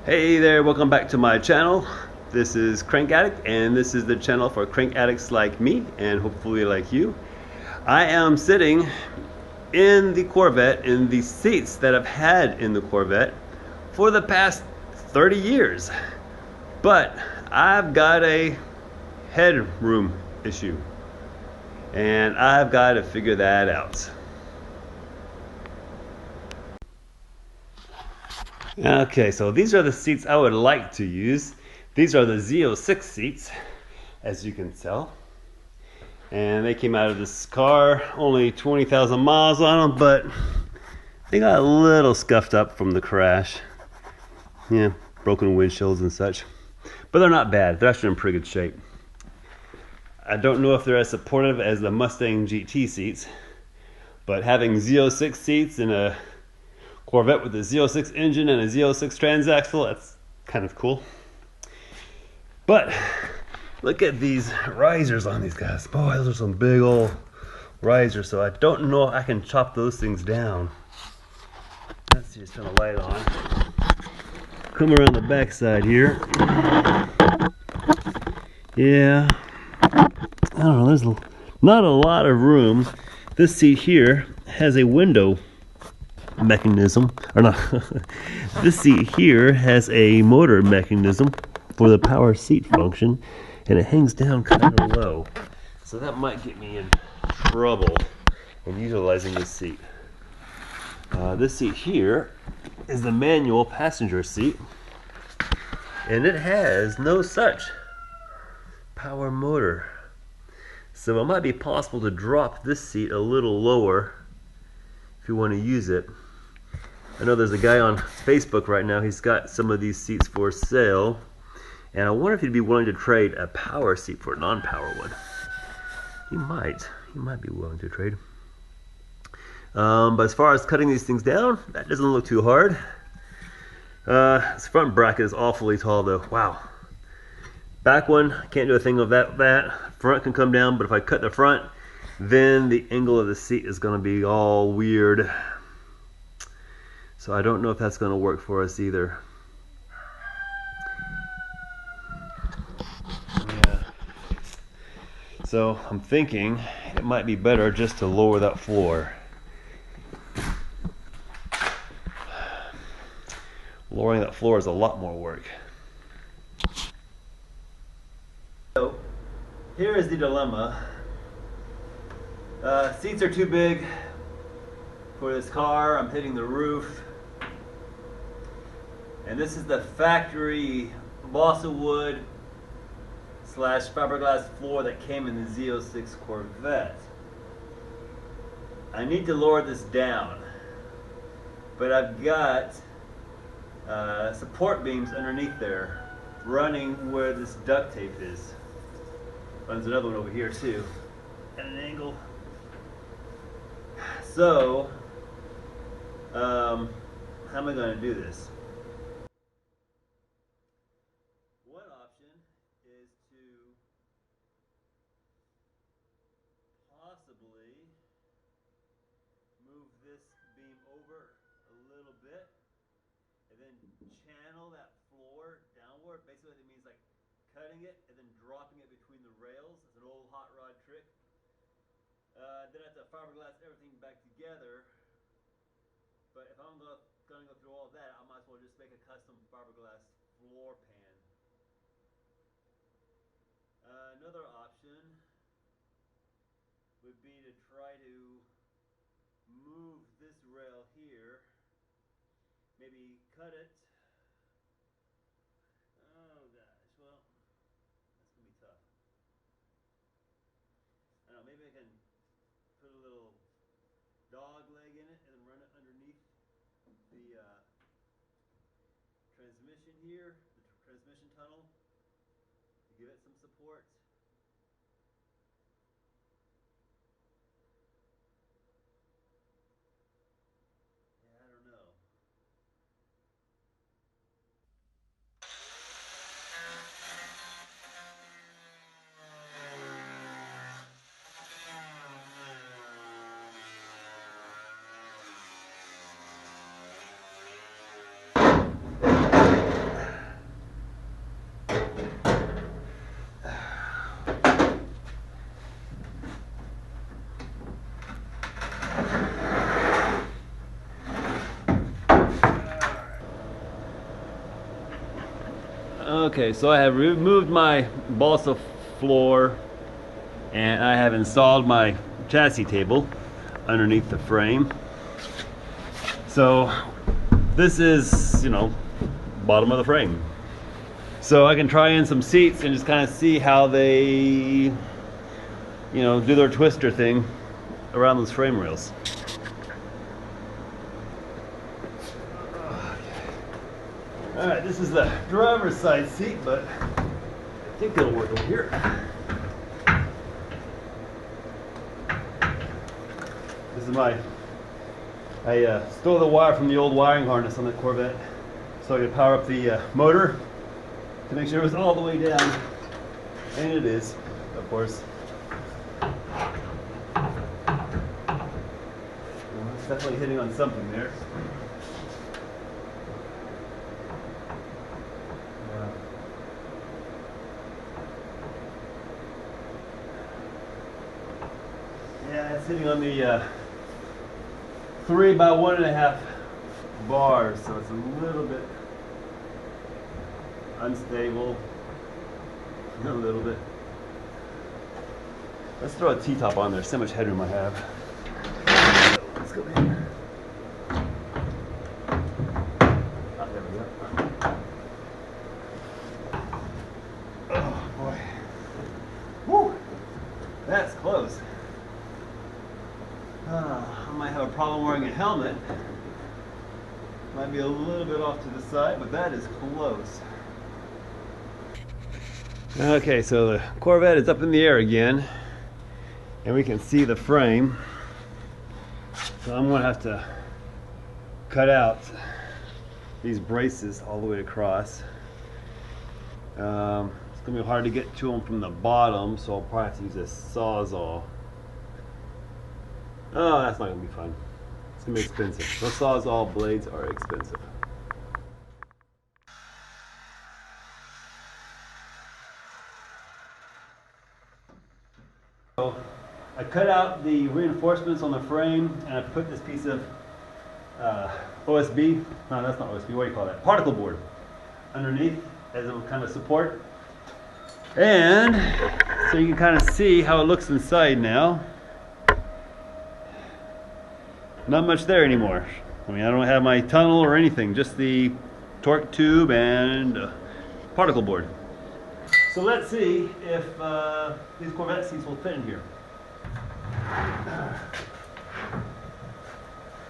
Hey there, welcome back to my channel. This is Crank Addict, and this is the channel for crank addicts like me and hopefully like you. I am sitting in the Corvette in the seats that I've had in the Corvette for the past 30 years. But I've got a headroom issue, and I've got to figure that out. Okay, so these are the seats I would like to use. These are the Z06 seats, as you can tell. And they came out of this car, only 20,000 miles on them, but they got a little scuffed up from the crash. Yeah, broken windshields and such. But they're not bad. They're actually in pretty good shape. I don't know if they're as supportive as the Mustang GT seats, but having Z06 seats in a Corvette with a Z06 engine and a Z06 transaxle, that's kind of cool. But look at these risers on these guys. Boy, those are some big old risers, so I don't know if I can chop those things down. Let's see, just turn the light on. Come around the back side here. Yeah, I don't know, there's not a lot of room. This seat here has a window mechanism, or not. This seat here has a motor mechanism for the power seat function, and it hangs down kind of low, so that might get me in trouble in utilizing this seat. This seat here is the manual passenger seat, and it has no such power motor, so it might be possible to drop this seat a little lower if you want to use it. I know there's a guy on Facebook right now, he's got some of these seats for sale, and I wonder if he'd be willing to trade a power seat for a non-power one. He might be willing to trade. But as far as cutting these things down, that doesn't look too hard. This front bracket is awfully tall though, wow. Back one, can't do a thing with that. Front can come down, but if I cut the front, then the angle of the seat is going to be all weird. So I don't know if that's going to work for us either. Yeah. So I'm thinking it might be better just to lower that floor. Lowering that floor is a lot more work. So here is the dilemma. Seats are too big for this car. I'm hitting the roof. And this is the factory balsa wood / fiberglass floor that came in the Z06 Corvette. I need to lower this down, but I've got support beams underneath there running where this duct tape is. There's another one over here too at an angle. So how am I going to do this? One option is to possibly move this beam over a little bit and then channel that floor downward. Basically it means like cutting it and then dropping it between the rails. It's an old hot rod trick. Then I have to fiberglass everything back together. But if I'm going to go through all of that, I might as well just make a custom fiberglass floor pan. Another option would be to try to move this rail here, maybe cut it. Oh gosh, well, that's going to be tough. I don't know, maybe I can put a little dog leg in it and run it underneath the transmission here, the transmission tunnel, to give it some support. Yeah, I don't know. Okay, so I have removed my balsa floor and I have installed my chassis table underneath the frame. So this is, bottom of the frame. So I can try in some seats and just kind of see how they, do their twister thing around those frame rails. All right, this is the driver's side seat, but I think it'll work over here. This is I stole the wire from the old wiring harness on that Corvette, so I could power up the motor to make sure it was all the way down, and it is, of course. Well, it's definitely hitting on something there. Yeah, it's sitting on the 3 by 1.5 bars, so it's a little bit unstable. A little bit. Let's throw a T-top on there. So much headroom I have. Let's go in. Oh, there we go. Oh boy. Woo! That's close. I might have a problem wearing a helmet. Might be a little bit off to the side, but that is close. Okay, so the Corvette is up in the air again, and we can see the frame. So I'm going to have to cut out these braces all the way across. It's going to be hard to get to them from the bottom, so I'll probably have to use a sawzall. Oh, that's not going to be fun. It's going to be expensive. Those sawzall blades are expensive. So I cut out the reinforcements on the frame and I put this piece of OSB, no, that's not OSB, what do you call that? Particle board underneath as a kind of support. And so you can kind of see how it looks inside now. Not much there anymore. I mean, I don't have my tunnel or anything, just the torque tube and particle board. So let's see if these Corvette seats will fit in here.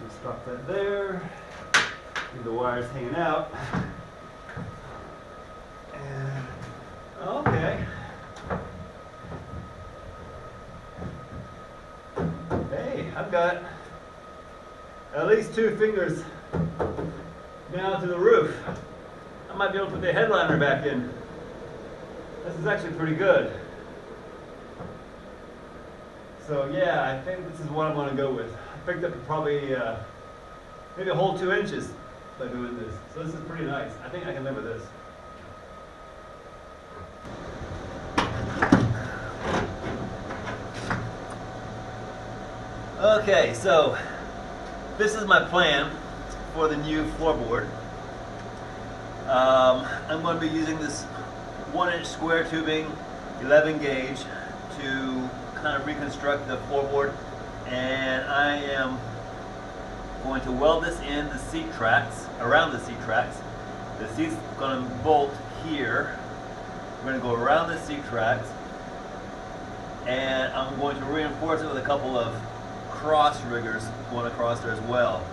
Let's drop that there. Leave the wires hanging out. And, okay. Hey, I've got at least 2 fingers down to the roof. I might be able to put the headliner back in. This is actually pretty good. So yeah, I think this is what I'm going to go with. I picked up probably maybe a whole 2 inches by doing this. So this is pretty nice. I think I can live with this. Okay, so this is my plan for the new floorboard. I'm going to be using this 1-inch square tubing, 11 gauge, to kind of reconstruct the floorboard, and I am going to weld this in the seat tracks, around the seat tracks. The seat's going to bolt here. We're going to go around the seat tracks, and I'm going to reinforce it with a couple of cross riggers going across there as well.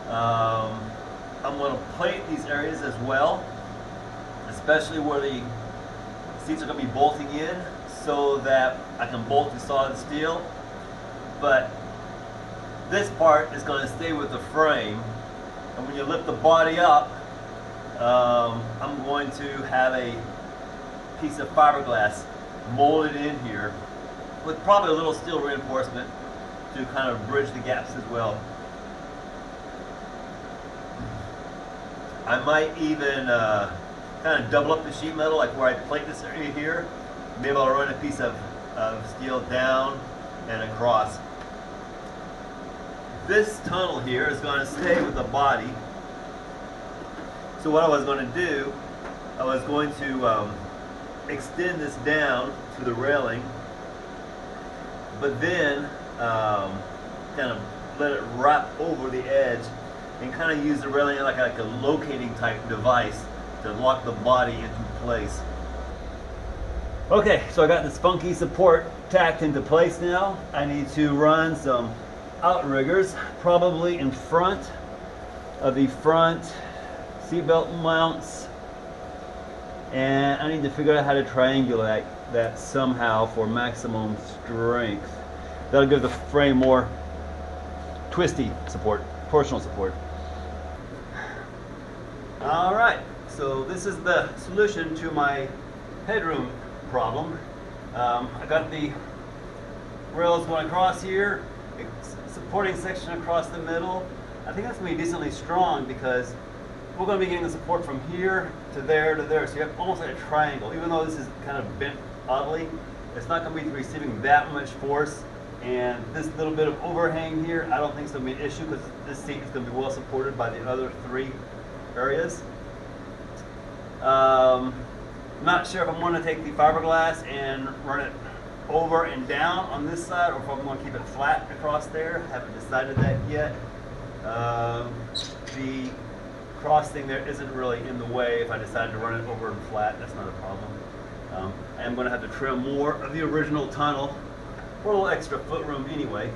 I'm going to plate these areas as well, especially where the seats are going to be bolting in, so that I can bolt the solid steel. But this part is going to stay with the frame, and when you lift the body up, I'm going to have a piece of fiberglass molded in here with probably a little steel reinforcement to kind of bridge the gaps as well. I might even kind of double up the sheet metal, like where I plate this area here. Maybe I'll run a piece of steel down and across. This tunnel here is going to stay with the body. So what I was going to do I was going to extend this down to the railing, but then kind of let it wrap over the edge and kind of use the railing like a locating type device to lock the body into place. Okay, so I got this funky support tacked into place now. I need to run some outriggers, probably in front of the front seatbelt mounts, and I need to figure out how to triangulate that somehow for maximum strength. That'll give the frame more twisty support, torsional support. All right, so this is the solution to my headroom problem. I got the rails going across here, supporting section across the middle. I think that's going to be decently strong because we're going to be getting the support from here to there to there. So you have almost like a triangle. Even though this is kind of bent oddly, it's not going to be receiving that much force. And this little bit of overhang here, I don't think it's going to be an issue because this seat is going to be well supported by the other three areas. I'm not sure if I'm going to take the fiberglass and run it over and down on this side, or if I'm going to keep it flat across there. Haven't decided that yet. The cross thing there isn't really in the way. If I decide to run it over and flat, that's not a problem. I am going to have to trim more of the original tunnel for a little extra foot room anyway.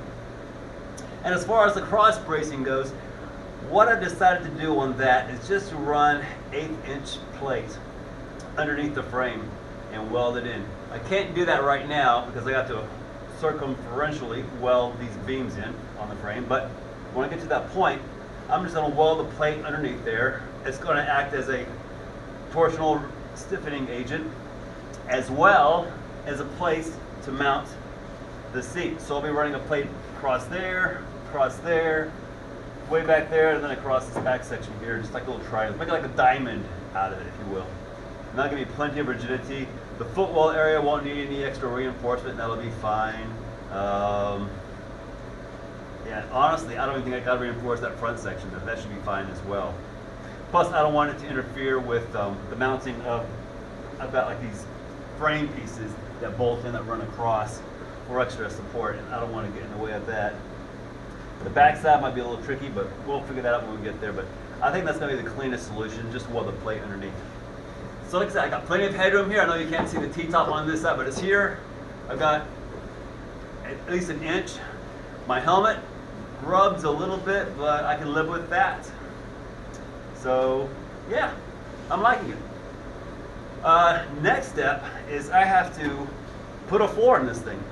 And as far as the cross bracing goes, what I've decided to do on that is just to run 1/8-inch plate underneath the frame and weld it in. I can't do that right now because I got to circumferentially weld these beams in on the frame, but when I get to that point, I'm just going to weld the plate underneath there. It's going to act as a torsional stiffening agent as well as a place to mount the seat. So I'll be running a plate across there, way back there, and then across this back section here, just like a little triangle. Make it like a diamond out of it, if you will. Not going to be plenty of rigidity. The footwell area won't need any extra reinforcement. That'll be fine. Yeah, honestly, I don't even think I got to reinforce that front section. That should be fine as well. Plus, I don't want it to interfere with the mounting of, I've got like these frame pieces that bolt in that run across for extra support, and I don't want to get in the way of that. The back side might be a little tricky, but we'll figure that out when we get there. But I think that's going to be the cleanest solution, just weld the plate underneath. So like I said, I got plenty of headroom here. I know you can't see the T-top on this side, but it's here. I've got at least 1 inch. My helmet rubs a little bit, but I can live with that. So yeah, I'm liking it. Next step is I have to put a floor in this thing.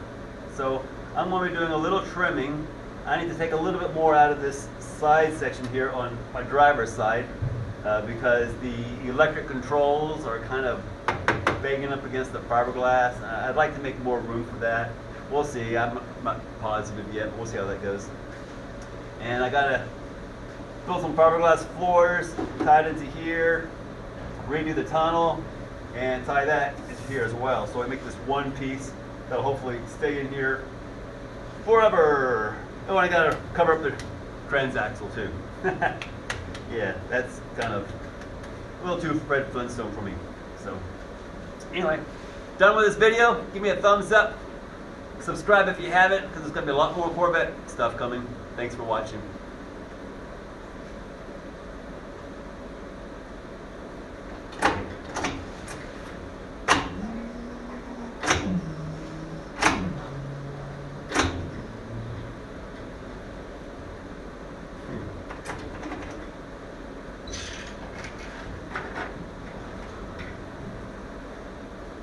So I'm going to be doing a little trimming. I need to take a little bit more out of this side section here on my driver's side because the electric controls are kind of banging up against the fiberglass. I'd like to make more room for that. We'll see. I'm not positive yet, but we'll see how that goes. And I got to build some fiberglass floors, tie it into here, redo the tunnel, and tie that into here as well. So I make this one piece that'll hopefully stay in here forever. Oh, I got to cover up the transaxle too. Yeah, that's kind of a little too Fred Flintstone for me. So anyway, done with this video. Give me a thumbs up. Subscribe if you haven't, because there's going to be a lot more Corvette stuff coming. Thanks for watching.